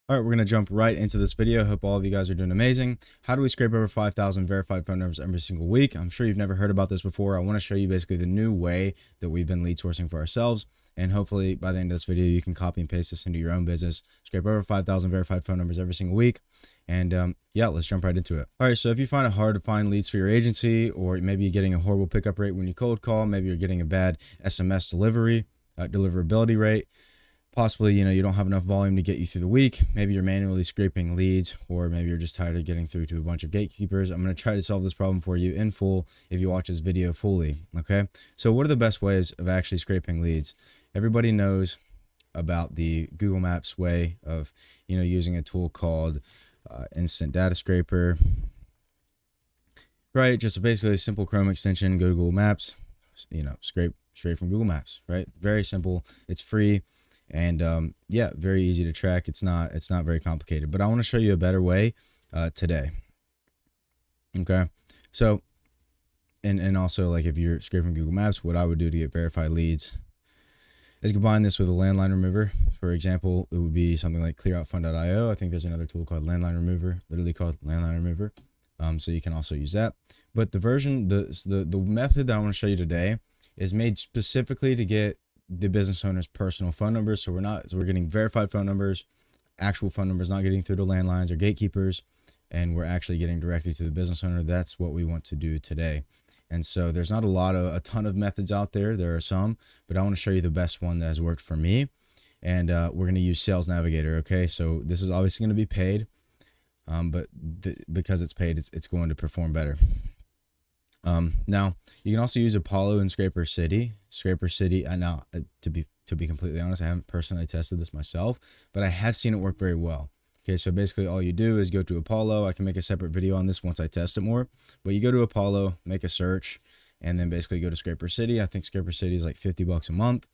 All right, we're going to jump right into this video. Hope all of you guys are doing amazing. How do we scrape over 5,000 verified phone numbers every single week? I'm sure you've never heard about this before. I want to show you basically the new way that we've been lead sourcing for ourselves. And hopefully by the end of this video, you can copy and paste this into your own business. Scrape over 5,000 verified phone numbers every single week. And yeah, let's jump right into it. All right, so if you find it hard to find leads for your agency, or maybe you're getting a horrible pickup rate when you cold call, maybe you're getting a bad SMS deliverability rate, possibly, you don't have enough volume to get you through the week. Maybe you're manually scraping leads, or maybe you're just tired of getting through to a bunch of gatekeepers. I'm going to try to solve this problem for you in full if you watch this video fully. Okay. So what are the best ways of actually scraping leads? Everybody knows about the Google Maps way of, using a tool called Instant Data Scraper, right? Just basically a simple Chrome extension, go to Google Maps, scrape straight from Google Maps, right? Very simple. It's free. And yeah, very easy to track. It's not very complicated, but I want to show you a better way today. Okay. So, and also, like, if you're scraping Google Maps, what I would do to get verified leads is combine this with a landline remover. For example, it would be something like clearoutfun.io. I think there's another tool called landline remover, literally called landline remover. So you can also use that. But the method that I want to show you today is made specifically to get the business owner's personal phone numbers. So we're getting verified phone numbers, actual phone numbers, not getting through to landlines or gatekeepers, and we're actually getting directly to the business owner. That's what we want to do today. And so there's not a ton of methods out there. There are some, but I want to show you the best one that has worked for me. And we're going to use Sales Navigator. Okay. So this is obviously going to be paid, but because it's paid, it's going to perform better. Now you can also use Apollo and Scraper City. Now, to be completely honest, I haven't personally tested this myself, but I have seen it work very well. Okay, so basically all you do is go to Apollo. I can make a separate video on this once I test it more, but you go to Apollo, make a search, and then basically go to Scraper City. I think Scraper City is like $50 a month,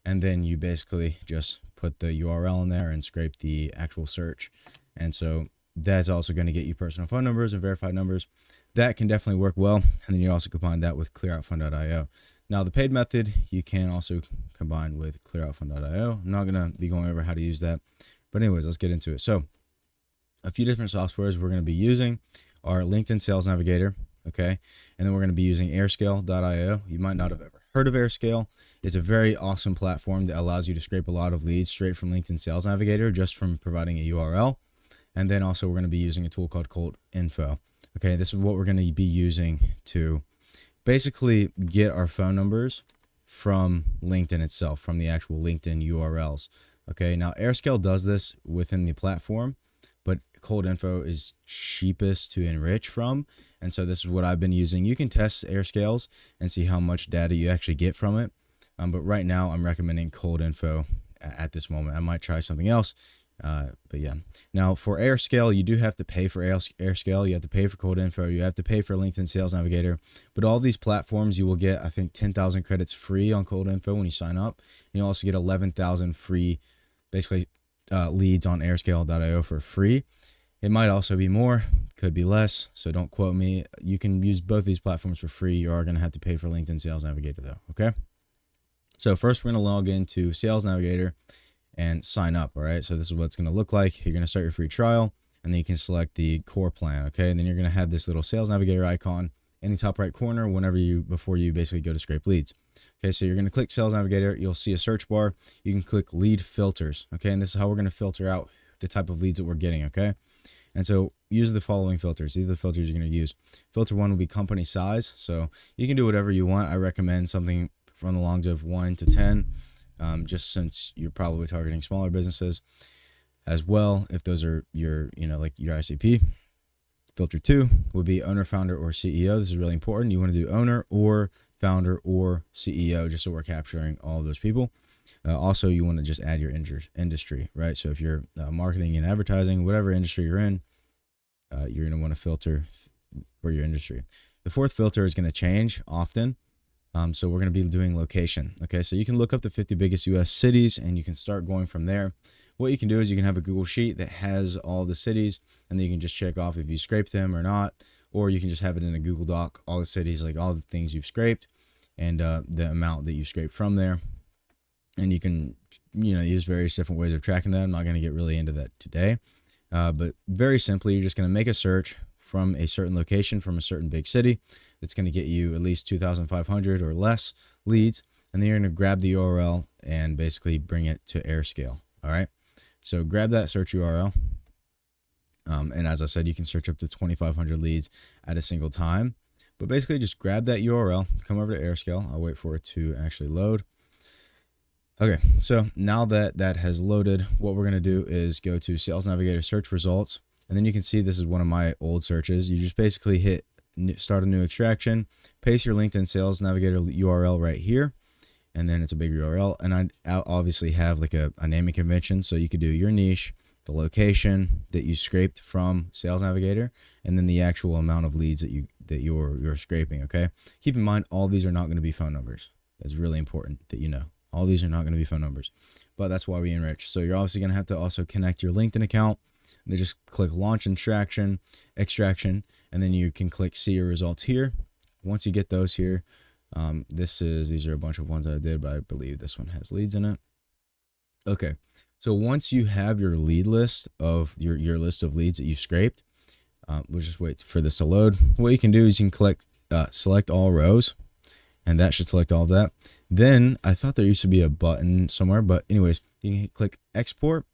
and then you basically just put the URL in there and scrape the actual search. And so that's also going to get you personal phone numbers and verified numbers. That can definitely work well. And then you also combine that with clearoutfun.io. Now, the paid method, you can also combine with clearoutfun.io. I'm not going to be going over how to use that. But anyways, let's get into it. So a few different softwares we're going to be using are LinkedIn Sales Navigator. Okay. And then we're going to be using airscale.io. You might not have ever heard of Airscale. It's a very awesome platform that allows you to scrape a lot of leads straight from LinkedIn Sales Navigator just from providing a URL. And then also we're going to be using a tool called Cold Info. Okay, this is what we're going to be using to basically get our phone numbers from LinkedIn itself, from the actual LinkedIn URLs. Okay, now Airscale does this within the platform, but Cold Info is cheapest to enrich from. And so this is what I've been using. You can test Airscales and see how much data you actually get from it. But right now I'm recommending Cold Info at this moment. I might try something else. But yeah, now for Airscale, you do have to pay for Airscale. You have to pay for Cold Info. You have to pay for LinkedIn Sales Navigator. But all these platforms, you will get, I think, 10,000 credits free on Cold Info when you sign up. And you'll also get 11,000 free, basically, leads on airscale.io for free. It might also be more, could be less. So don't quote me. You can use both these platforms for free. You are going to have to pay for LinkedIn Sales Navigator though. Okay. So first we're going to log into Sales Navigator and sign up. All right. So this is what it's going to look like. You're going to start your free trial, and then you can select the core plan. Okay. And then you're going to have this little Sales Navigator icon in the top right corner before you basically go to scrape leads. Okay. So you're going to click Sales Navigator. You'll see a search bar. You can click lead filters. Okay. And this is how we're going to filter out the type of leads that we're getting. Okay. And so use the following filters. These are the filters you're going to use. Filter 1 will be company size. So you can do whatever you want. I recommend something from the longs of 1 to 10. Just since you're probably targeting smaller businesses as well, if those are your, like your ICP. Filter 2 would be owner, founder, or CEO. This is really important. You want to do owner or founder or CEO, just so we're capturing all of those people. Also, you want to just add your industry, right? So if you're marketing and advertising, whatever industry you're in, you're going to want to filter for your industry. The fourth filter is going to change often. So we're going to be doing location. Okay, so you can look up the 50 biggest US cities and you can start going from there. What you can do is you can have a Google Sheet that has all the cities, and then you can just check off if you scraped them or not, or you can just have it in a Google Doc, all the cities, like all the things you've scraped and the amount that you scraped from there. And you can use various different ways of tracking that. I'm not going to get really into that today. But very simply, you're just going to make a search from a certain location, from a certain big city. That's going to get you at least 2,500 or less leads. And then you're going to grab the URL and basically bring it to AirScale. All right. So grab that search URL. And as I said, you can search up to 2,500 leads at a single time. But basically just grab that URL, come over to AirScale. I'll wait for it to actually load. Okay, so now that that has loaded, what we're going to do is go to Sales Navigator search results. And then you can see this is one of my old searches. You just basically hit start a new extraction, paste your LinkedIn Sales Navigator URL right here. And then it's a big URL. And I obviously have like a naming convention. So you could do your niche, the location that you scraped from Sales Navigator, and then the actual amount of leads that you're scraping. Okay. Keep in mind, all these are not going to be phone numbers. That's really important that you know. All these are not going to be phone numbers, but that's why we enrich. So you're obviously going to have to also connect your LinkedIn account. They just click launch extraction, and then you can click see your results here. Once you get those here, these are a bunch of ones that I did, but I believe this one has leads in it. Okay. So once you have your lead list of your list of leads that you've scraped, we'll just wait for this to load. What you can do is you can click select all rows, and that should select all of that. Then I thought there used to be a button somewhere, but anyways, you can click export.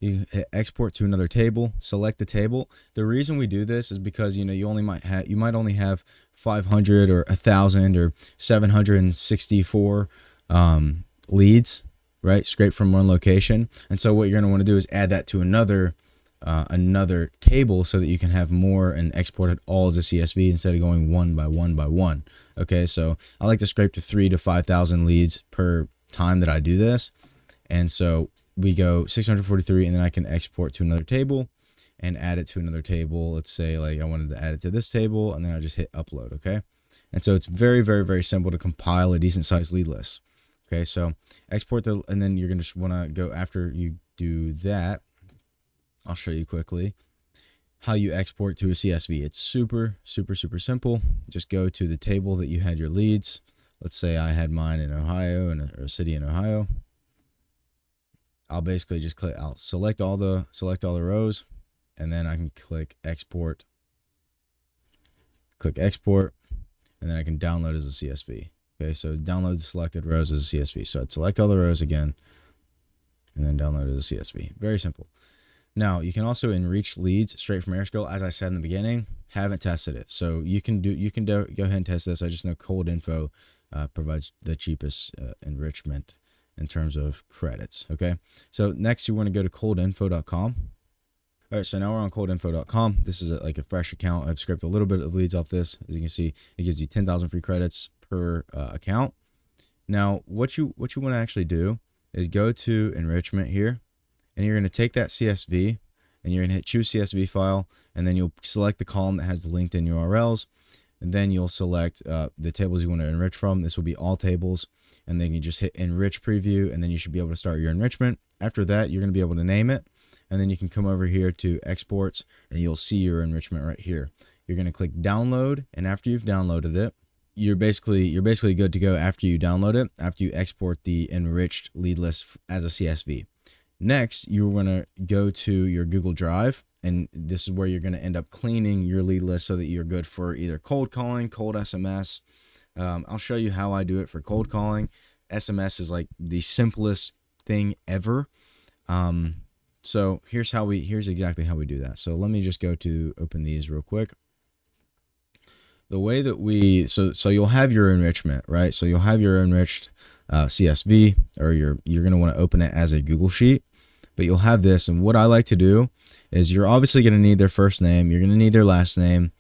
You can hit export to another table, select the table. The reason we do this is because you might only have 500 or 1,000 or 764 leads, right? Scraped from one location. And so what you're going to want to do is add that to another table so that you can have more and export it all as a CSV instead of going one by one by one. Okay, so I like to scrape to 3,000 to 5,000 leads per time that I do this. And so we go 643, and then I can export to another table and add it to another table. Let's say like I wanted to add it to this table, and then I just hit upload. Okay. And so it's very, very, very simple to compile a decent sized lead list. Okay. So export and then you're going to just want to go after you do that. I'll show you quickly how you export to a CSV. It's super, super, super simple. Just go to the table that you had your leads. Let's say I had mine in Ohio or a city in Ohio. I'll basically just I'll select all the rows, and then I can click export, and then I can download as a CSV. Okay, so download the selected rows as a CSV. So I'd select all the rows again, and then download as a CSV. Very simple. Now you can also enrich leads straight from AirScale. As I said in the beginning, haven't tested it, so you can go ahead and test this. I just know Cold Info provides the cheapest enrichment in terms of credits. Okay, so next you want to go to coldinfo.com. All right, so now we're on coldinfo.com. This is like a fresh account. I've scraped a little bit of leads off this. As you can see, it gives you 10,000 free credits per account. Now, what you want to actually do is go to enrichment here, and you're going to take that CSV, and you're going to hit choose CSV file, and then you'll select the column that has the LinkedIn URLs, and then you'll select the tables you want to enrich from. This will be all tables, and then you just hit enrich preview, and then you should be able to start your enrichment. After that, you're going to be able to name it, and then you can come over here to exports, and you'll see your enrichment right here. You're going to click download, and after you've downloaded it, you're basically good to go after you download it, after you export the enriched lead list as a CSV. Next, you're going to go to your Google Drive, and this is where you're going to end up cleaning your lead list so that you're good for either cold calling, cold SMS. I'll show you how I do it for cold calling. SMS is like the simplest thing ever. So here's exactly how we do that. So let me just go to open these real quick. The way that so you'll have your enrichment, right? So you'll have your enriched CSV, or you're going to want to open it as a Google Sheet, but you'll have this. And what I like to do is you're obviously going to need their first name. You're going to need their last name.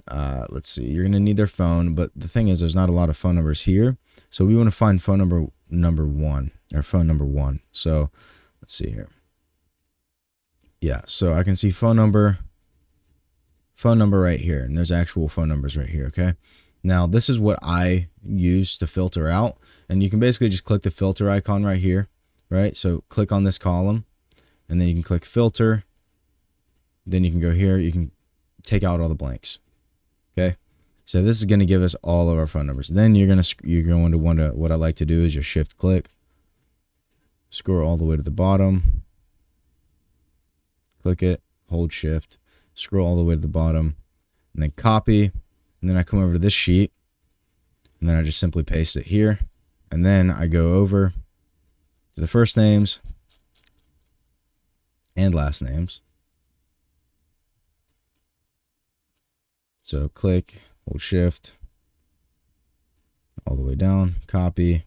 Let's see, you're going to need their phone, but the thing is there's not a lot of phone numbers here. So we want to find phone number one. So let's see here. Yeah. So I can see phone number right here, and there's actual phone numbers right here. Okay. Now this is what I use to filter out, and you can basically just click the filter icon right here, right? So click on this column, and then you can click filter. Then you can go here, you can take out all the blanks. Okay. So this is going to give us all of our phone numbers. Then you're going to want to, what I like to do is just shift click, scroll all the way to the bottom, click it, hold shift, scroll all the way to the bottom, and then copy. And then I come over to this sheet, and then I just simply paste it here. And then I go over to the first names and last names. So click, hold shift, all the way down, copy.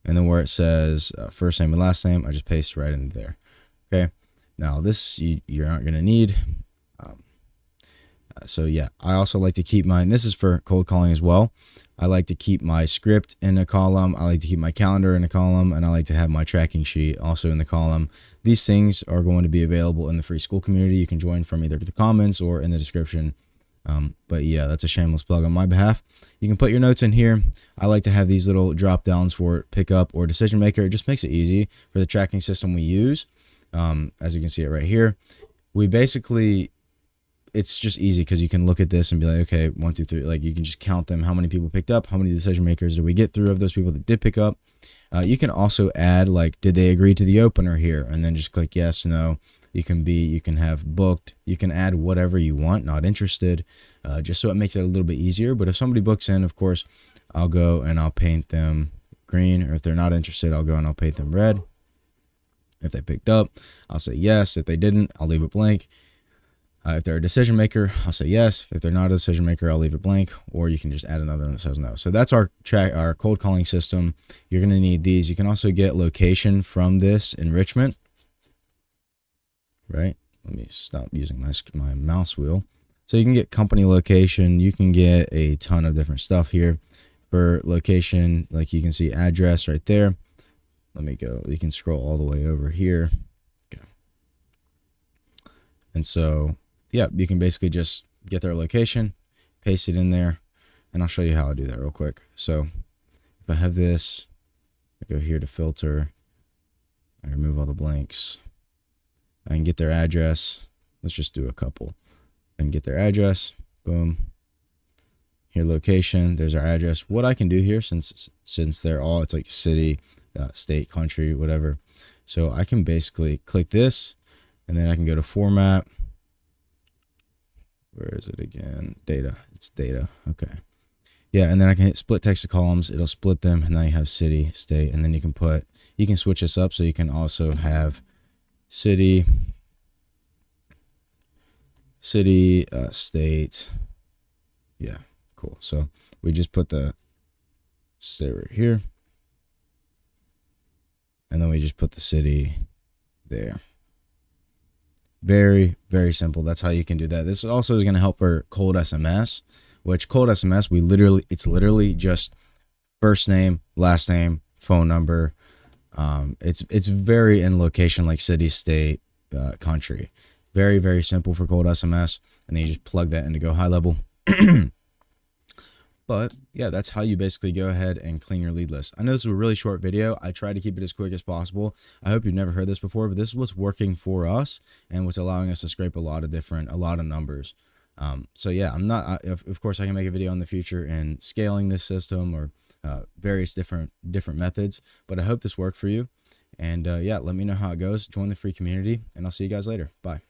And then where it says first name and last name, I just paste right into there. Okay. Now this you aren't going to need. So yeah, I also like to keep mine. This is for cold calling as well. I like to keep my script in a column. I like to keep my calendar in a column, and I like to have my tracking sheet also in the column. These things are going to be available in the free school community. You can join from either the comments or in the description. But yeah, that's a shameless plug on my behalf. You can put your notes in here. I like to have these little drop downs for pickup or decision maker. It just makes it easy for the tracking system we use. As you can see it right here, we basically, it's just easy because you can look at this and be like, okay, 1, 2, 3, like you can just count them, how many people picked up, how many decision makers did we get through of those people that did pick up. You can also add like, did they agree to the opener here? And then just click yes, no. You can have booked, you can add whatever you want, not interested, just so it makes it a little bit easier. But if somebody books in, of course, I'll go and I'll paint them green, or if they're not interested, I'll go and I'll paint them red. If they picked up, I'll say yes. If they didn't, I'll leave it blank. If they're a decision maker, I'll say yes. If they're not a decision maker, I'll leave it blank, or you can just add another one that says no. So that's our cold calling system. You're going to need these. You can also get location from this enrichment, right? Let me stop using my mouse wheel. So you can get company location. You can get a ton of different stuff here for location. Like you can see address right there. Let me go. You can scroll all the way over here. Okay. And so, yeah, you can basically just get their location, paste it in there, and I'll show you how I do that real quick. So if I have this, I go here to filter, I remove all the blanks. I can get their address. Let's just do a couple. I can get their address. Boom. Here, location. There's our address. What I can do here, since they're all, it's like city, state, country, whatever. So I can basically click this, and then I can go to format. Where is it again? Data. It's data. Okay. Yeah, and then I can hit split text to columns. It'll split them, and now you have city, state, and then you can switch this up, so you can also have city, state. Yeah, cool. So we just put the state right here, and then we just put the city there. Very, very simple. That's how you can do that. This also is going to help for cold SMS, which cold SMS, it's literally just first name, last name, phone number. It's very in location, like city, state, country. Very, very simple for cold SMS. And then you just plug that in to go high level. But yeah, that's how you basically go ahead and clean your lead list. I know this is a really short video. I try to keep it as quick as possible. I hope you've never heard this before, but this is what's working for us and what's allowing us to scrape a lot of numbers. So yeah, of course I can make a video in the future and scaling this system or various different methods, but I hope this worked for you. And yeah, let me know how it goes. Join the free community, and I'll see you guys later. Bye.